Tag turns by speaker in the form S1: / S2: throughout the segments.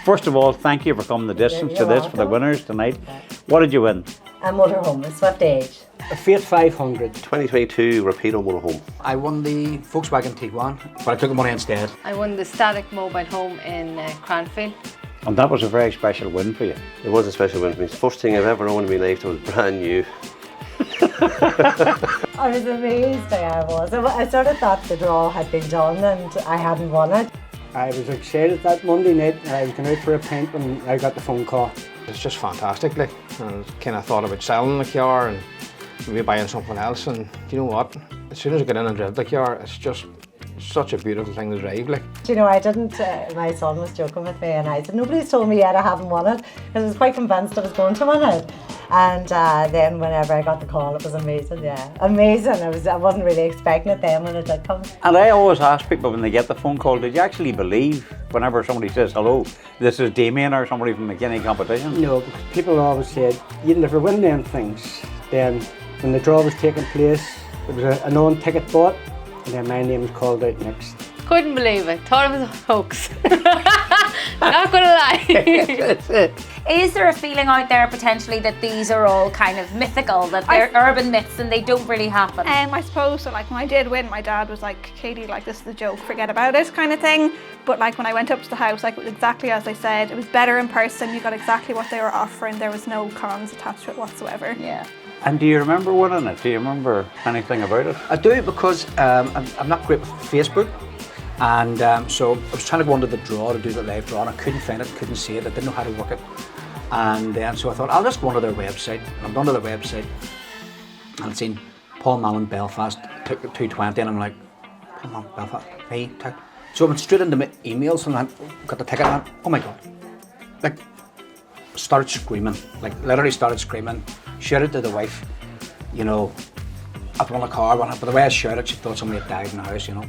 S1: First of all, thank you for coming the distance to this for the winners tonight. What did you win?
S2: A motorhome, a Swift Age.
S3: A Fiat 500.
S4: 2022 Rapido motorhome.
S5: I won the Volkswagen Tiguan, but I took the money instead.
S6: I won the Static mobile home in Cranfield.
S1: And that was a very special win for you.
S4: It was a special win for me. It's the first thing I've ever owned in my life that was brand new.
S2: I was amazed, I was. I sort of thought the draw had been done and I hadn't won it.
S3: I was excited that Monday night and I was going out for a pint when I got the phone call.
S7: It's just fantastic, like, and I kind of thought about selling the car and maybe buying something else, and you know what, as soon as I get in and drive the car, it's just such a beautiful thing to drive, like.
S2: Do you know, I didn't, my son was joking with me and I said, nobody's told me yet I haven't won it, because I was quite convinced I was going to win it. And then whenever I got the call, it was amazing, yeah. Amazing, I wasn't really expecting it then when it did come.
S1: And I always ask people when they get the phone call, did you actually believe whenever somebody says, hello, this is Damien or somebody from McKinney Competitions?
S3: No, because people always said, you'll never win them things. Then when the draw was taking place, there was a known ticket bought, and then my name was called out next.
S6: Couldn't believe it. Thought it was a hoax. Not gonna lie.
S8: Is there a feeling out there potentially that these are all kind of mythical, that they're urban myths and they don't really happen?
S9: I suppose so. Like when I did win, my dad was like, Katie, like this is a joke, forget about it kind of thing. But like when I went up to the house, like it was exactly as they said. It was better in person. You got exactly what they were offering. There was no cons attached to it whatsoever.
S8: Yeah.
S1: And do you remember winning it? Do you remember anything about it?
S5: I do, because I'm not great with Facebook, and so I was trying to go under the draw to do the live draw, and I couldn't find it, couldn't see it, I didn't know how to work it. And then so I thought, I'll just go onto their website, and I'm onto their website, and I'd seen Paul Mallon Belfast, took 220, and I'm like, Paul Mallon Belfast, me, tick. So I went straight into my emails and I got the ticket, and oh my God, like, started screaming, like literally started screaming, shouted to the wife, you know, I've won a car, but the way I shouted, she thought somebody had died in the house, you know.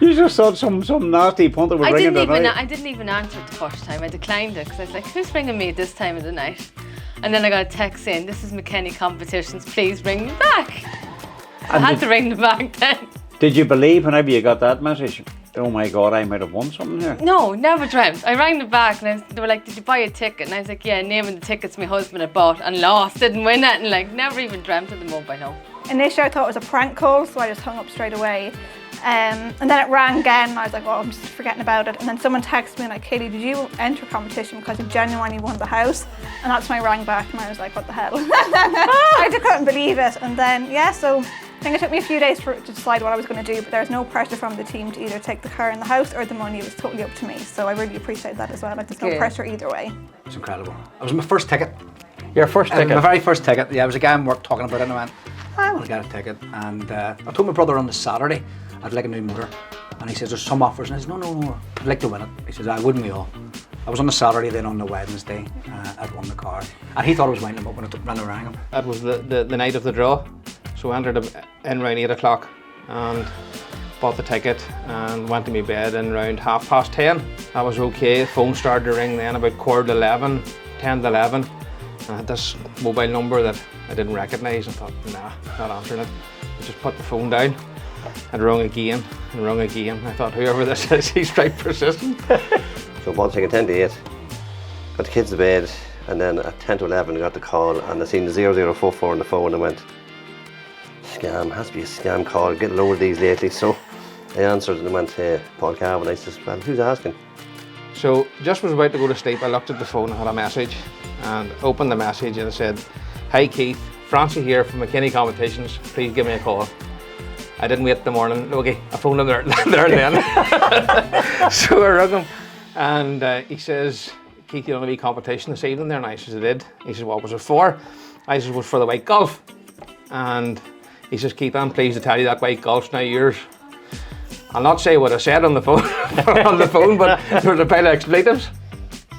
S1: You just thought some nasty punter was ringing tonight.
S6: I didn't even answer it the first time. I declined it because I was like, who's ringing me at this time of the night? And then I got a text saying, this is McKinney Competitions, please ring me back. I had to ring them back then.
S1: Did you believe whenever you got that message, oh my God, I might have won something here?
S6: No, never dreamt. I rang them back and they were like, did you buy a ticket? And I was like, yeah, naming the tickets my husband had bought and lost, didn't win it, and like never even dreamt of the mobile home.
S9: Initially I thought it was a prank call, so I just hung up straight away. And then it rang again and I was like, well, I'm just forgetting about it. And then someone texted me like, Katie, did you enter a competition because you genuinely won the house? And that's when I rang back and I was like, what the hell? I just couldn't believe it. And then, yeah, so I think it took me a few days to decide what I was going to do, but there was no pressure from the team to either take the car in the house or the money. It was totally up to me. So I really appreciate that as well. Like, there's no pressure either way.
S5: It's incredible. It was my first ticket.
S1: Your first ticket?
S5: My very first ticket. Yeah, it was a guy in work talking about it and I went, I want to get a ticket. And I told my brother on the Saturday I'd like a new motor. And he says, there's some offers. And I said, no, I'd like to win it. He says, wouldn't we all? I was on the Saturday, then on the Wednesday, I'd won the car. And he thought I was winding him up when I rang him.
S7: That was the night of the draw. So I entered in around 8 o'clock and bought the ticket and went to my bed in around 10:30. That was okay. The phone started to ring then about 11:15, 10 to 11. I had this mobile number that I didn't recognise and thought, nah, not answering it. I just put the phone down and rung again and rung again. I thought, whoever this is, he's quite persistent.
S4: So I bought the ticket 10 to 8, got the kids to bed, and then at 10 to 11 I got the call and I seen the 0044 on the phone and I went, scam, has to be a scam call, getting loads of these lately. So I answered and I went, Paul Calvin. I said, well, who's asking?
S7: So just was about to go to sleep, I looked at the phone and had a message and opened the message and it said, hi Keith, Francie here from McKinney Competitions, please give me a call. I didn't wait the morning, okay, I phoned him there and then. So I rang him and he says, Keith, you want to be competition this evening there? And I says, I did. He says, what was it for? I says, it was for the white golf. And he says, Keith, I'm pleased to tell you that white golf's now yours. I'll not say what I said on the phone, but there was a pile of expletives.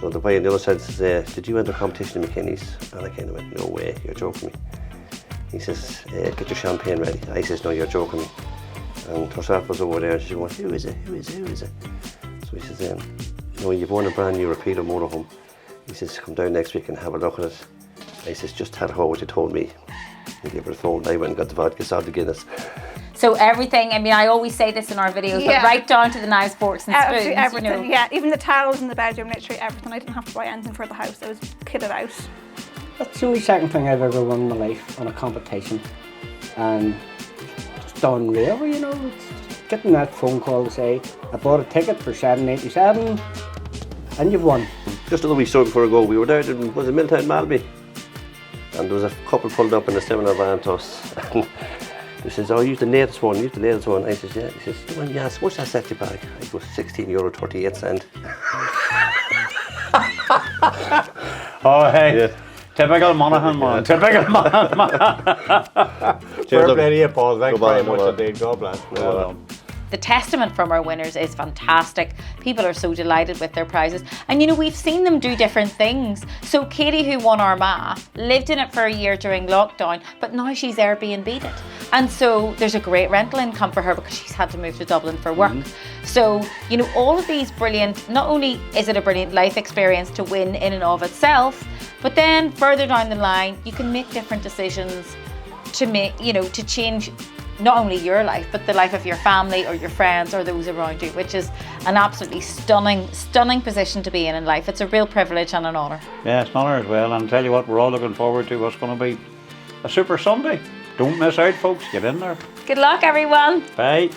S4: So the boy on the other side says, did you enter a competition in McKinney's? And I kind of went, no way, you're joking me. He says, get your champagne ready. I says, no, you're joking me. And herself was over there and she went, who is it? So he says, no, you've won a brand new Rapido motorhome. He says, come down next week and have a look at it. I says, just tell her what you told me. And gave her the phone. I went and got the vodka, sold the Guinness.
S8: So everything, I mean, I always say this in our videos, but right down to the knives, forks and spoons.
S9: Absolutely everything,
S8: you know.
S9: yeah. Even the towels in the bedroom, literally everything. I didn't have to buy anything for the house. I was kitted out.
S3: That's the only second thing I've ever won in my life on a competition. And just unreal, you know. It's getting that phone call to say, I bought a ticket for $7.87 and you've won.
S4: Just a little wee story before I go, we were there in, was it Milltown, Malby? And there was a couple pulled up in a seminar van to us. And he says, oh, use the latest one, use the latest one. I says, yeah. He says, well, yes, what's that set you back? I go, €16.38.
S1: Oh, hey.
S4: Yeah.
S1: Typical Monaghan, man. Typical Monaghan. Fair play to you, Paul. Thanks very much indeed. God bless. Well done.
S8: The testament from our winners is fantastic. People are so delighted with their prizes. And you know, we've seen them do different things. So Katie, who won Armagh, lived in it for a year during lockdown, but now she's Airbnb'd it. And so there's a great rental income for her because she's had to move to Dublin for work. So, you know, all of these brilliant, not only is it a brilliant life experience to win in and of itself, but then further down the line, you can make different decisions to make, you know, to change not only your life, but the life of your family or your friends or those around you, which is an absolutely stunning position to be in life. It's a real privilege and an honour.
S1: Yeah, it's an honour as well. And I'll tell you what, we're all looking forward to what's going to be a super Sunday. Don't miss out, folks. Get in there.
S8: Good luck, everyone.
S1: Bye.